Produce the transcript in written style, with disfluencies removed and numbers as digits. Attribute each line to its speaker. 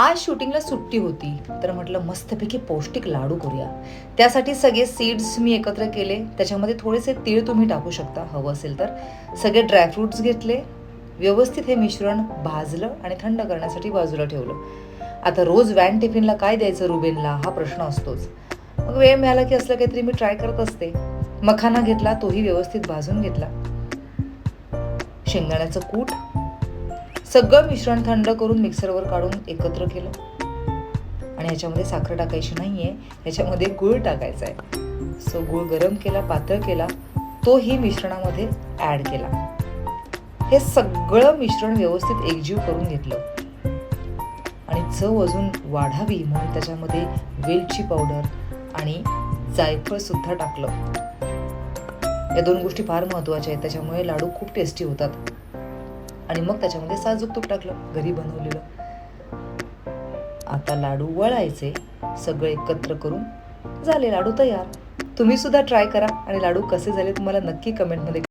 Speaker 1: आज शूटिंगला सुट्टी होती, तर म्हटलं मस्तपैकी पौष्टिक लाडू करूया. त्यासाठी सगळे सीड्स मी एकत्र केले. त्याच्यामध्ये थोडेसे तीळ तुम्ही टाकू शकता हवं असेल तर. सगळे ड्रायफ्रुट्स घेतले. व्यवस्थित हे मिश्रण भाजलं आणि थंड करण्यासाठी बाजूला ठेवलं. आता रोज व्हॅन टिफिनला काय द्यायचं रुबेनला हा प्रश्न असतोच. मग वेळ मिळाला की असलं काहीतरी मी ट्राय करत असते. मखाना घेतला, तोही व्यवस्थित भाजून घेतला. शेंगदाण्याचं कूट, सगळं मिश्रण थंड करून मिक्सरवर काढून एकत्र केलं. आणि ह्याच्यामध्ये साखर टाकायची नाहीये, ह्याच्यामध्ये गूळ टाकायचा आहे. सो गूळ गरम केला, पातळ केला, तोही मिश्रणामध्ये ॲड केला. हे सगळं मिश्रण व्यवस्थित एकजीव करून घेतलं. आणि चव अजून वाढावी म्हणून त्याच्यामध्ये वेलची पावडर आणि जायफळ सुद्धा टाकलं. या दोन गोष्टी फार महत्त्वाच्या आहेत, त्याच्यामुळे लाडू खूप टेस्टी होतात. आणि मग त्याच्यामध्ये साजूक तूप टाकलं, घरी बनवलेलं. आता लाडू वळायचे, सगळे एकत्र करून झाले लाडू तयार. तुम्ही सुद्धा ट्राय करा आणि लाडू कसे झाले तुम्हाला नक्की कमेंटमध्ये